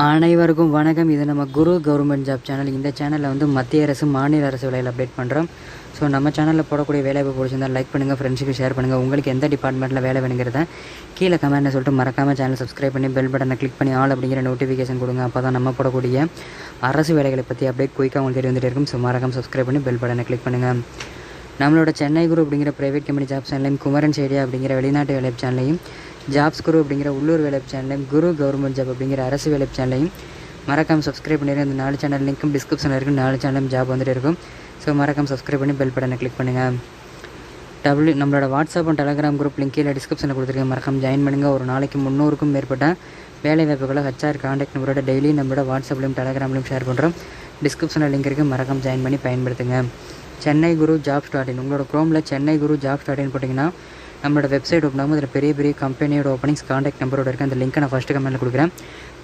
அனைவருக்கும் வணக்கம். இது நம்ம குரு கவர்மெண்ட் ஜாப் சேனல். இந்த சேனலில் வந்து மத்திய அரசு மாநில அரசு வேலையில் அப்டேட் பண்ணுறோம். ஸோ நம்ம சேனலில் போடக்கூடிய வேலையை பிடிச்சிருந்தால் லைக் பண்ணுங்கள், ஃப்ரெண்ட்ஸுக்கு ஷேர் பண்ணுங்கள். உங்களுக்கு எந்த டிபார்ட்மெண்ட்டில் வேலை வேணுங்கிறத கீழே கமெண்ட்டில் சொல்லிட்டு மறக்காமல் சேனல் சப்ஸ்கிரைப் பண்ணி பெல் பட்டனை கிளிக் பண்ணி ஆல் அப்படிங்கிற நோட்டிஃபிகேஷன் கொடுங்க. அப்போ தான் நம்ம போடக்கூடிய அரசு வேலைகளை பற்றி அப்டேட் குயிக்காக உங்களுக்கு வந்துட்டு இருக்கும். ஸோ மறக்காமல் சப்ஸ்கிரைப் பண்ணி பெல் பட்டனை கிளிக் பண்ணுங்கள். நம்மளோட சென்னை குரு அப்படிங்கிற ப்ரைவேட் கம்பெனி ஜாப் சேனலையும், குமரன் ஏரியா அப்படிங்கிற வெளிநாட்டு வேலை சேனலையும், ஜாப்ஸ் குரு அப்படிங்கிற உள்ளூர் வேலை சேனலையும், குரு கவர்மெண்ட் ஜாப் அப்படிங்கிற அரசு வேலை சேனலையும் மறக்காமல் சப்ஸ்கிரைப் பண்ணிடுங்க. இந்த 4 சேனல் லிங்க்கும் டிஸ்கிரிப்ஷனில் இருக்குது. 4 சேனலும் ஜாப் வந்துட்டு இருக்கும். ஸோ மறக்காமல் சப்ஸ்கிரைப் பண்ணி பெல் பட்டனை கிளிக் பண்ணுங்கள். நம்மளோட WhatsApp and Telegram group link கீழே டிஸ்கிரிப்ஷனில் கொடுத்துருக்கேன். மறக்காமல் ஜாயின் பண்ணுங்கள். ஒரு நாளைக்கு 300க்கும் மேற்பட்ட வேலை வாய்ப்புகளை HR கான்டாக்ட் நம்பரோட டெய்லி நம்மளோட வாட்ஸ்அப்லையும் டெலகிராம்லையும் ஷேர் பண்ணுறோம். டிஸ்கிரிப்ஷனில் லிங்க் இருக்குது. மறக்காமல் ஜாயின் பண்ணி பயன்படுத்துங்க. சென்னை குரு ஜாப்.in உங்களோட க்ரோமில் சென்னை குரு ஜாப்.in போட்டிங்கன்னா நம்மளோட வெப்சைட் ஓப்பன் ஆகும். அதில் பெரிய பெரிய கம்பெனியோட ஓப்பனிங்ஸ் கான்டாக்ட் நம்பரோட இருக்குது. அந்த லிங்க்கை நான் ஃபஸ்ட்டு கமெண்ட்டில் கொடுக்குறேன்.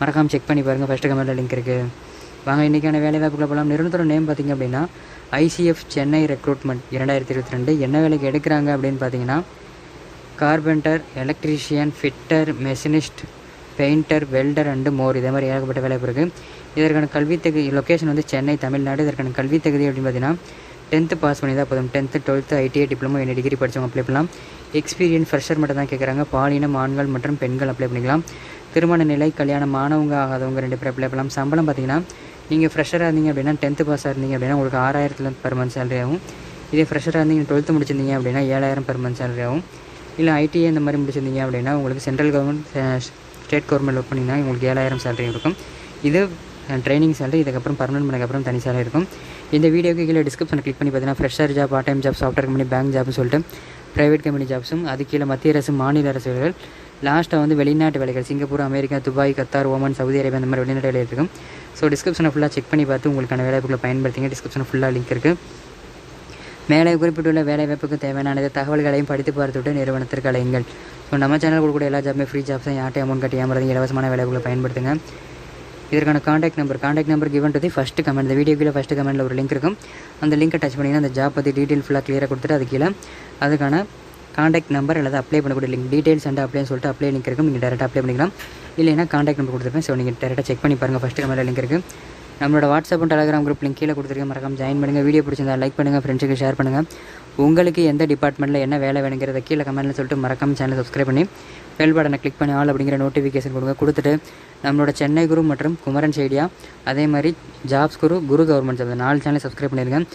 மறக்காமல் செக் பண்ணி பாருங்கள். ஃபஸ்ட்டு கமெண்ட்டில் லிங்க் இருக்குது. வாங்க இன்றைக்கான வேலை வாய்ப்புகளை போகலாம். நிறுவனத்தோட நேம் பார்த்திங்க அப்படின்னா ICF சென்னை ரெக்ரூட்மெண்ட் 2022. என்ன வேலைக்கு எடுக்கிறாங்க அப்படின்னு பார்த்தீங்கன்னா carpenter, electrician, fitter, machinist, painter, welder and மோர், இதே மாதிரி ஏகப்பட்ட வேலை இருக்குது. இதற்கான கல்வி தகுதி லொக்கேஷன் வந்து சென்னை, தமிழ்நாடு. இதற்கான கல்வி தகுதி அப்படின்னு பார்த்தீங்கன்னா 10th பாஸ் பண்ணி தான் போதும். 10th 12th ITI டிப்ளமோ என்ன டிகிரி படித்தவங்க அப்ளை பண்ணலாம். எக்ஸ்பீரியன்ஸ் ஃப்ரெஷர் மட்டும் தான் கேட்குறாங்க. பாலினம் ஆண்கள் மற்றும் பெண்கள் அப்ளை பண்ணிக்கலாம். திருமண நிலை, கல்யாணம் ஆனவங்க ஆகாதவங்க 2 பேர் அப்ளை பண்ணலாம். சம்பளம் பார்த்தீங்கன்னா நீங்கள் ஃப்ரெஷராக இருந்தீங்க அப்படின்னா 10th பாஸாக இருந்தீங்க அப்படின்னா உங்களுக்கு 6000 per month சேலரி ஆகும். இதே ஃப்ரெஷராக இருந்தீங்க 12th முடிச்சிருந்தீங்க அப்படின்னா 7000 per month சேலரி ஆகும். இல்லை ITI இந்த மாதிரி முடிச்சிருந்தீங்க அப்படின்னா உங்களுக்கு central government, state government work பண்ணிங்கன்னா உங்களுக்கு 7000 சேலரி இருக்கும். இது ட்ரைனிங் சேலரி. இதுக்கப்புறம் பர்மனெண்ட் பண்ணதுக்கப்புறம் தனி சேலரி இருக்கும். இந்த வீடியோக்கு கீழே டிஸ்கிரிப்ஷனை கிளிக் பண்ணி பார்த்தீங்கன்னா fresher job, part time job, software company, bank ஜாப்னு சொல்லிட்டு ப்ரைவேட் கம்பெனி ஜாப்ஸும், அது கீழே மத்திய அரசு, மாநில அரசு வேலைகள், லாஸ்ட்டாக வந்து வெளிநாட்டு வேலைகள், Singapore, America, Dubai, Qatar, Oman, Saudi Arabia அந்த மாதிரி வெளிநாட்டு வேலை இருக்கும். ஸோ டிஸ்கிரிப்ஷனை ஃபுல்லாக செக் பண்ணி பார்த்து உங்களுக்கான வேலைவாய்ப்புகளை பயன்படுத்திங்க. டிஸ்கிரிப்ஷனை ஃபுல்லாக லிங்க் இருக்குது. மேலே குறிப்பிட்டுள்ள வேலைவாய்ப்புக்கு தேவையான தகவல்களையும் படித்து பார்த்துவிட்டு நிறுவனத்திற்கு அழையுங்கள். ஸோ நம்ம சேனல் கொடுக்கக்கூடிய எல்லா ஜாப்புமே ஃப்ரீ ஜாப்ஸை யார்ட்டையும் அமௌண்ட் கட்டி ஏமாறதுங்க இலவசமான வேலைவாய்ப்புகளை பயன்படுத்துங்க. இதற்கான contact number given to the first comment. இந்த வீடியோக்குள்ளே ஃபஸ்ட்டு கமெண்ட்டில் ஒரு லிங்க் இருக்கும். அந்த லிங்கை டச் பண்ணிங்கன்னா அந்த ஜாப் பற்றி டீட்டெயில் ஃபுல்லாக கிளியராக கொடுத்துட்டு அது கீழே அதுக்கான காண்டாக்ட் நம்பர் அல்லது அப்ளை பண்ணக்கூடிய லிங்க், டீட்டெயில்ஸ் அண்ட் அப்ளைன்னு சொல்லிட்டு அப்ளை லிங்க் இருக்கும். நீங்கள் டேரெக்டாக அப்ளை பண்ணிக்கலாம். இல்லைன்னா காண்டாக்ட் நம்பர் கொடுத்துருப்பேன். ஸோ நீங்கள் டேரெக்டாக செக் பண்ணி பாருங்கள். ஃபஸ்ட்டு கமெண்ட்டில் லிங்க் இருக்குது. நம்மளோட WhatsApp and Telegram group link கீழே கொடுத்துருக்கேன். மறக்காமல் ஜாயின் பண்ணுங்கள். வீடியோ பிடிச்சிருந்தா லைக் பண்ணுங்கள், ஃப்ரெண்ட்ஸுக்கு ஷேர் பண்ணுங்கள். உங்களுக்கு எந்த டிபார்ட்மெண்ட்டில் என்ன வேலை வேணுங்கிறத கீழே கமெண்ட்டில் சொல்லிட்டு மறக்காமல் சேனல் சப்ஸ்கிரைப் பண்ணி பெல் பட்டனை கிளிக் பண்ணி ஆல் அப்படிங்கிற நோட்டிஃபிகேஷன் கொடுத்துட்டு நம்மளோட சென்னை குரு மற்றும் குமரன் ஏரியா, அதே மாதிரி ஜாப்ஸ் குரு, குரு கவர்மெண்ட் ஜாப் 4 சேனல் சப்ஸ்கிரைப் பண்ணியிருக்கேன்.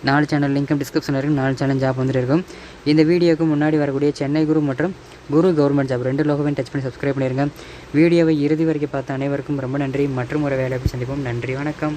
4 சேனல் லிங்க்கும் டிஸ்கிரிப்ஷனில் இருக்குது. 4 சேனல் ஜாப் வந்துட்டு இருக்கும். இந்த வீடியோக்கு முன்னாடி வரக்கூடிய சென்னை குரு மற்றும் குரு கவர்மெண்ட் ஜாப் 2 லோகோவையும் டச் பண்ணி சப்ஸ்கிரைப் பண்ணியிருக்கேன். வீடியோவை இறுதி வரைக்கும் பார்த்த அனைவருக்கும் ரொம்ப நன்றி. மற்றும் ஒரு வேலையை சந்திப்போம். நன்றி, வணக்கம்.